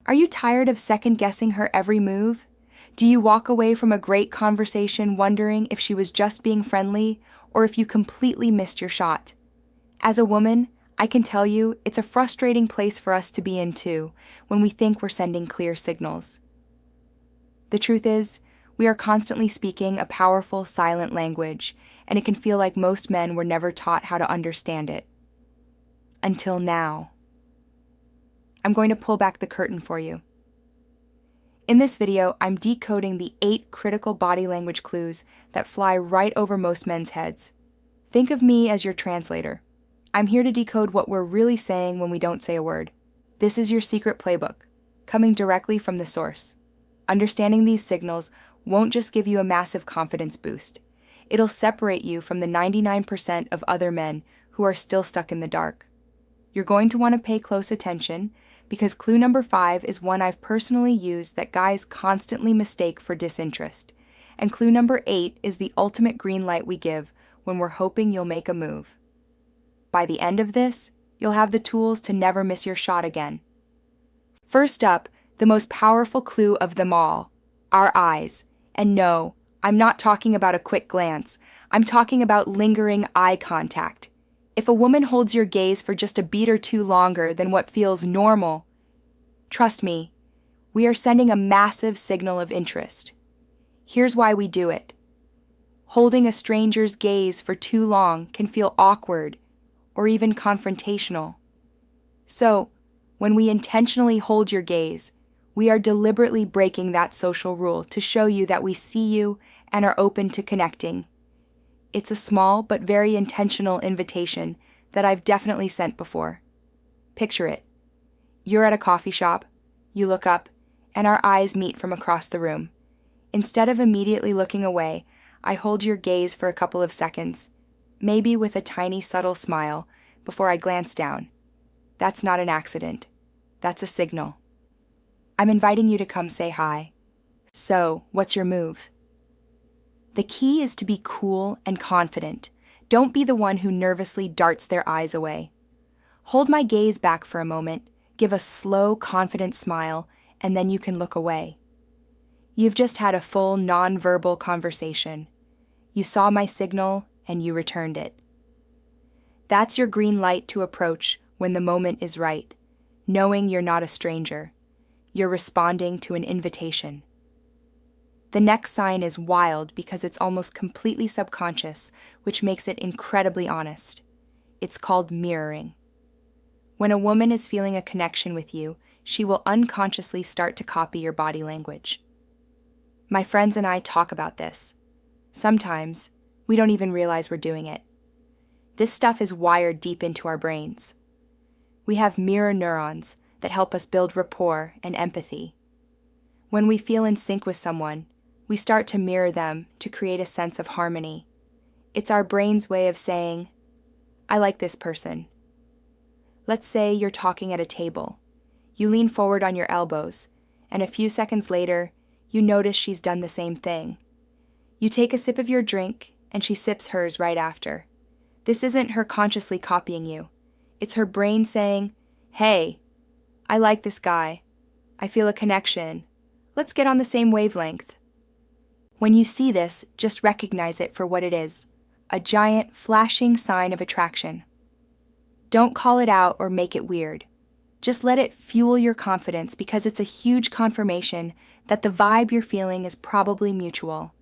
Are you tired of second-guessing her every move? Do you walk away from a great conversation wondering if she was just being friendly or if you completely missed your shot? As a woman, I can tell you it's a frustrating place for us to be in too when we think we're sending clear signals. The truth is, we are constantly speaking a powerful, silent language, and it can feel like most men were never taught how to understand it. Until now. I'm going to pull back the curtain for you. In this video, I'm decoding the 8 critical body language clues that fly right over most men's heads. Think of me as your translator. I'm here to decode what we're really saying when we don't say a word. This is your secret playbook, coming directly from the source. Understanding these signals won't just give you a massive confidence boost. It'll separate you from the 99% of other men who are still stuck in the dark. You're going to want to pay close attention because clue number 5 is one I've personally used that guys constantly mistake for disinterest. And clue number 8 is the ultimate green light we give when we're hoping you'll make a move. By the end of this, you'll have the tools to never miss your shot again. First up, the most powerful clue of them all, our eyes. And no, I'm not talking about a quick glance. I'm talking about lingering eye contact. If a woman holds your gaze for just a beat or two longer than what feels normal, trust me, we are sending a massive signal of interest. Here's why we do it. Holding a stranger's gaze for too long can feel awkward or even confrontational. So, when we intentionally hold your gaze, we are deliberately breaking that social rule to show you that we see you and are open to connecting. It's a small but very intentional invitation that I've definitely sent before. Picture it. You're at a coffee shop, you look up, and our eyes meet from across the room. Instead of immediately looking away, I hold your gaze for a couple of seconds, maybe with a tiny subtle smile, before I glance down. That's not an accident. That's a signal. I'm inviting you to come say hi. So, what's your move? The key is to be cool and confident. Don't be the one who nervously darts their eyes away. Hold my gaze back for a moment, give a slow, confident smile, and then you can look away. You've just had a full, non-verbal conversation. You saw my signal, and you returned it. That's your green light to approach when the moment is right, knowing you're not a stranger. You're responding to an invitation. The next sign is wild because it's almost completely subconscious, which makes it incredibly honest. It's called mirroring. When a woman is feeling a connection with you, she will unconsciously start to copy your body language. My friends and I talk about this. Sometimes, we don't even realize we're doing it. This stuff is wired deep into our brains. We have mirror neurons that help us build rapport and empathy. When we feel in sync with someone, we start to mirror them to create a sense of harmony. It's our brain's way of saying, I like this person. Let's say you're talking at a table. You lean forward on your elbows, and a few seconds later, you notice she's done the same thing. You take a sip of your drink, and she sips hers right after. This isn't her consciously copying you. It's her brain saying, hey, I like this guy. I feel a connection. Let's get on the same wavelength. When you see this, just recognize it for what it is, a giant, flashing sign of attraction. Don't call it out or make it weird. Just let it fuel your confidence because it's a huge confirmation that the vibe you're feeling is probably mutual.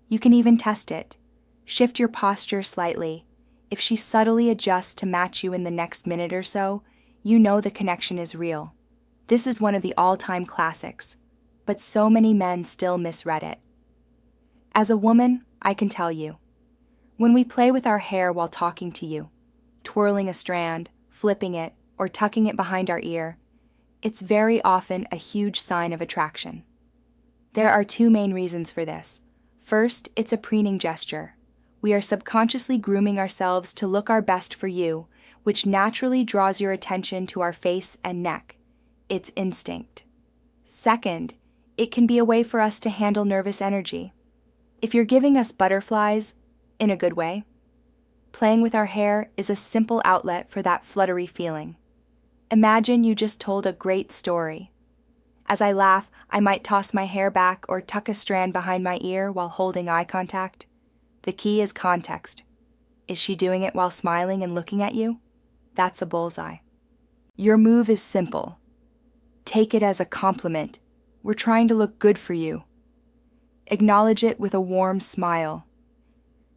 You can even test it. Shift your posture slightly. If she subtly adjusts to match you in the next minute or so, you know the connection is real. This is one of the all-time classics, but so many men still misread it. As a woman, I can tell you, when we play with our hair while talking to you, twirling a strand, flipping it, or tucking it behind our ear, it's very often a huge sign of attraction. There are 2 main reasons for this. First, it's a preening gesture. We are subconsciously grooming ourselves to look our best for you, which naturally draws your attention to our face and neck. It's instinct. Second, it can be a way for us to handle nervous energy. If you're giving us butterflies, in a good way, playing with our hair is a simple outlet for that fluttery feeling. Imagine you just told a great story. As I laugh, I might toss my hair back or tuck a strand behind my ear while holding eye contact. The key is context. Is she doing it while smiling and looking at you? That's a bullseye. Your move is simple. Take it as a compliment. We're trying to look good for you. Acknowledge it with a warm smile.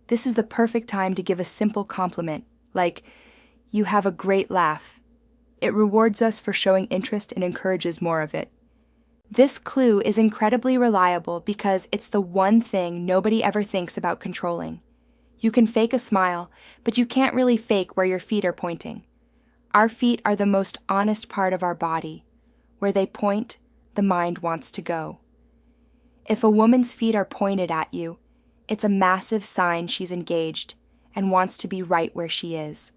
This is the perfect time to give a simple compliment, like, "You have a great laugh." It rewards us for showing interest and encourages more of it. This clue is incredibly reliable because it's the one thing nobody ever thinks about controlling. You can fake a smile, but you can't really fake where your feet are pointing. Our feet are the most honest part of our body. Where they point, the mind wants to go. If a woman's feet are pointed at you, it's a massive sign she's engaged and wants to be right where she is.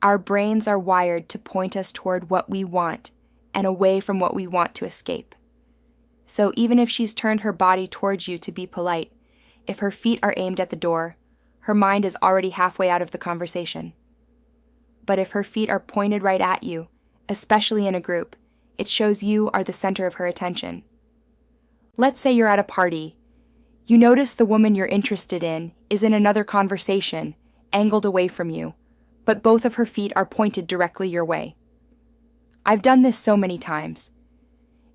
Our brains are wired to point us toward what we want and away from what we want to escape. So even if she's turned her body towards you to be polite, if her feet are aimed at the door, her mind is already halfway out of the conversation. But if her feet are pointed right at you, especially in a group, it shows you are the center of her attention. Let's say you're at a party. You notice the woman you're interested in is in another conversation, angled away from you, but both of her feet are pointed directly your way. I've done this so many times.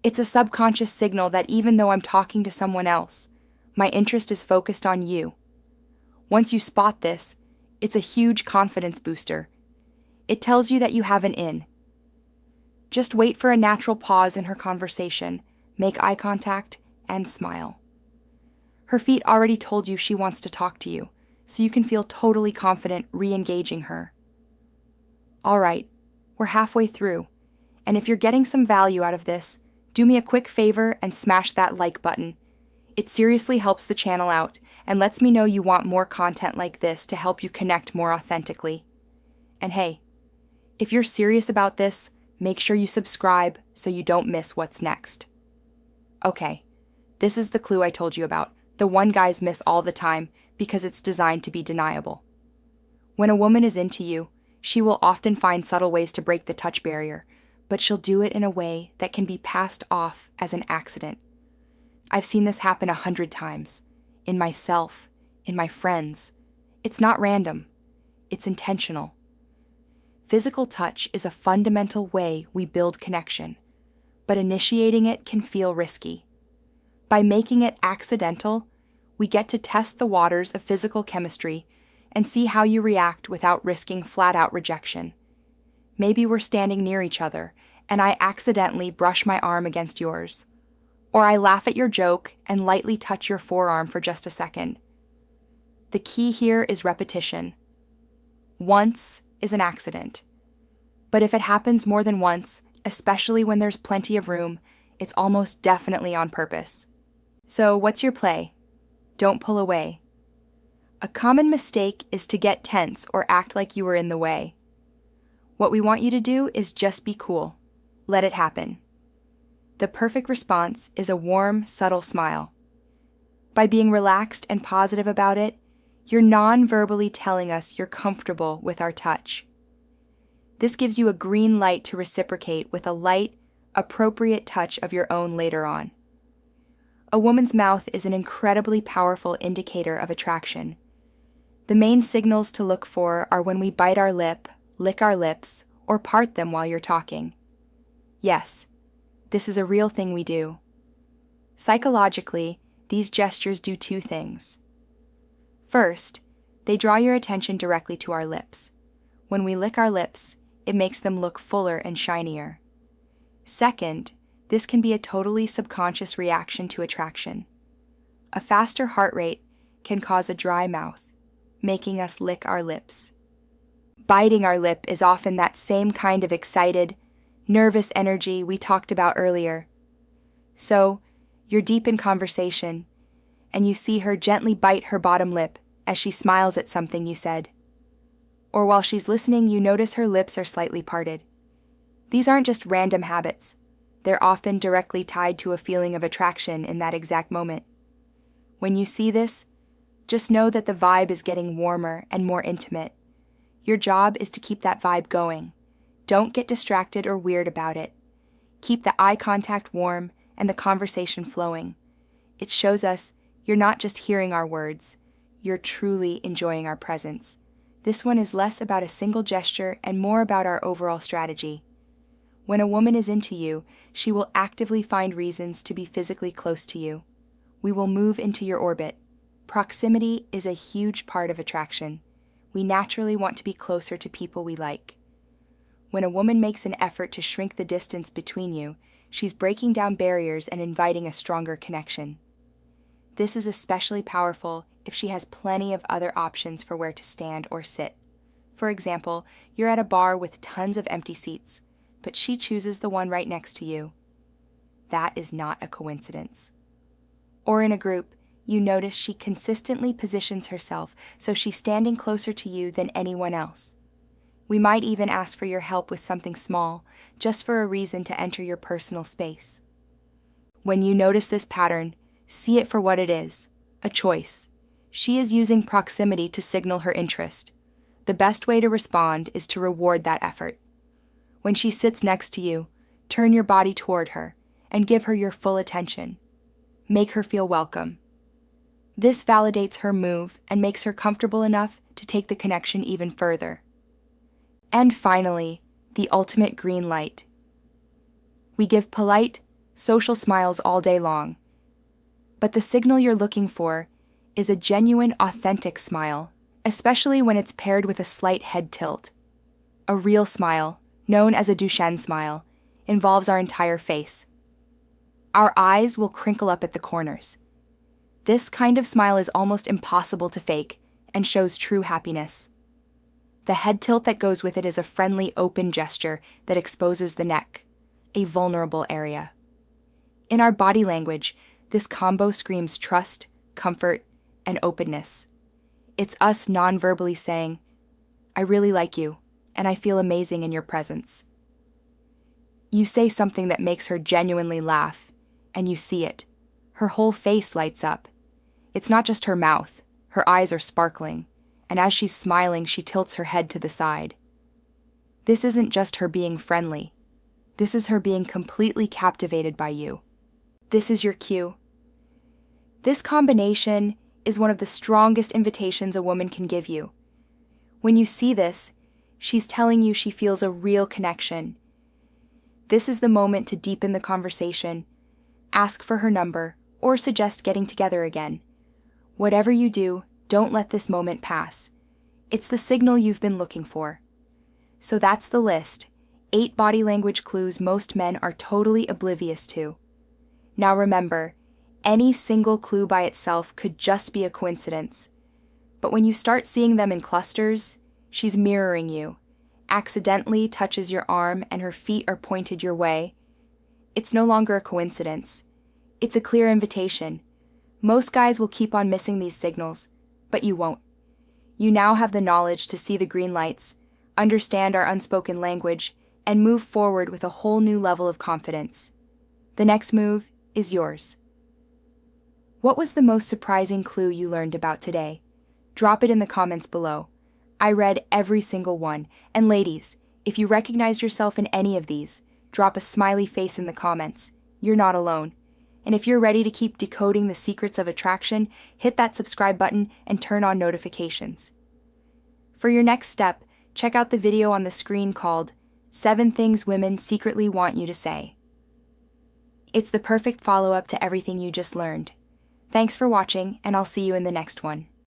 It's a subconscious signal that even though I'm talking to someone else, my interest is focused on you. Once you spot this, it's a huge confidence booster. It tells you that you have an in. Just wait for a natural pause in her conversation, make eye contact, and smile. Her feet already told you she wants to talk to you, so you can feel totally confident re-engaging her. All right, we're halfway through, and if you're getting some value out of this, do me a quick favor and smash that like button. It seriously helps the channel out and lets me know you want more content like this to help you connect more authentically. And hey, if you're serious about this, make sure you subscribe so you don't miss what's next. Okay, this is the clue I told you about, the one guys miss all the time because it's designed to be deniable. When a woman is into you, she will often find subtle ways to break the touch barrier, but she'll do it in a way that can be passed off as an accident. I've seen this happen 100 times, in myself, in my friends. It's not random, it's intentional. Physical touch is a fundamental way we build connection, but initiating it can feel risky. By making it accidental, we get to test the waters of physical chemistry and see how you react without risking flat-out rejection. Maybe we're standing near each other, and I accidentally brush my arm against yours. Or I laugh at your joke and lightly touch your forearm for just a second. The key here is repetition. Once is an accident. But if it happens more than once, especially when there's plenty of room, it's almost definitely on purpose. So what's your play? Don't pull away. A common mistake is to get tense or act like you were in the way. What we want you to do is just be cool. Let it happen. The perfect response is a warm, subtle smile. By being relaxed and positive about it, you're non-verbally telling us you're comfortable with our touch. This gives you a green light to reciprocate with a light, appropriate touch of your own later on. A woman's mouth is an incredibly powerful indicator of attraction. The main signals to look for are when we bite our lip, lick our lips, or part them while you're talking. Yes, this is a real thing we do. Psychologically, these gestures do two things. First, they draw your attention directly to our lips. When we lick our lips, it makes them look fuller and shinier. Second, this can be a totally subconscious reaction to attraction. A faster heart rate can cause a dry mouth, making us lick our lips. Biting our lip is often that same kind of excited, nervous energy we talked about earlier. So, you're deep in conversation, and you see her gently bite her bottom lip as she smiles at something you said. Or while she's listening, you notice her lips are slightly parted. These aren't just random habits. They're often directly tied to a feeling of attraction in that exact moment. When you see this, just know that the vibe is getting warmer and more intimate. Your job is to keep that vibe going. Don't get distracted or weird about it. Keep the eye contact warm and the conversation flowing. It shows us you're not just hearing our words, you're truly enjoying our presence. This one is less about a single gesture and more about our overall strategy. When a woman is into you, she will actively find reasons to be physically close to you. We will move into your orbit. Proximity is a huge part of attraction. We naturally want to be closer to people we like. When a woman makes an effort to shrink the distance between you, she's breaking down barriers and inviting a stronger connection. This is especially powerful if she has plenty of other options for where to stand or sit. For example, you're at a bar with tons of empty seats, but she chooses the one right next to you. That is not a coincidence. Or in a group, you notice she consistently positions herself so she's standing closer to you than anyone else. We might even ask for your help with something small, just for a reason to enter your personal space. When you notice this pattern, see it for what it is, a choice. She is using proximity to signal her interest. The best way to respond is to reward that effort. When she sits next to you, turn your body toward her and give her your full attention. Make her feel welcome. This validates her move and makes her comfortable enough to take the connection even further. And finally, the ultimate green light. We give polite, social smiles all day long, but the signal you're looking for is a genuine, authentic smile, especially when it's paired with a slight head tilt. A real smile, known as a Duchenne smile, involves our entire face. Our eyes will crinkle up at the corners. This kind of smile is almost impossible to fake and shows true happiness. The head tilt that goes with it is a friendly, open gesture that exposes the neck, a vulnerable area. In our body language, this combo screams trust, comfort, and openness. It's us non-verbally saying, "I really like you, and I feel amazing in your presence." You say something that makes her genuinely laugh, and you see it. Her whole face lights up. It's not just her mouth, her eyes are sparkling, and as she's smiling, she tilts her head to the side. This isn't just her being friendly. This is her being completely captivated by you. This is your cue. This combination is one of the strongest invitations a woman can give you. When you see this, she's telling you she feels a real connection. This is the moment to deepen the conversation, ask for her number, or suggest getting together again. Whatever you do, don't let this moment pass. It's the signal you've been looking for. So that's the list. 8 body language clues most men are totally oblivious to. Now remember, any single clue by itself could just be a coincidence. But when you start seeing them in clusters, she's mirroring you, accidentally touches your arm and her feet are pointed your way. It's no longer a coincidence. It's a clear invitation. Most guys will keep on missing these signals, but you won't. You now have the knowledge to see the green lights, understand our unspoken language, and move forward with a whole new level of confidence. The next move is yours. What was the most surprising clue you learned about today? Drop it in the comments below. I read every single one, and ladies, if you recognized yourself in any of these, drop a smiley face in the comments. You're not alone. And if you're ready to keep decoding the secrets of attraction, hit that subscribe button and turn on notifications. For your next step, check out the video on the screen called 7 Things Women Secretly Want You to Say. It's the perfect follow-up to everything you just learned. Thanks for watching, and I'll see you in the next one.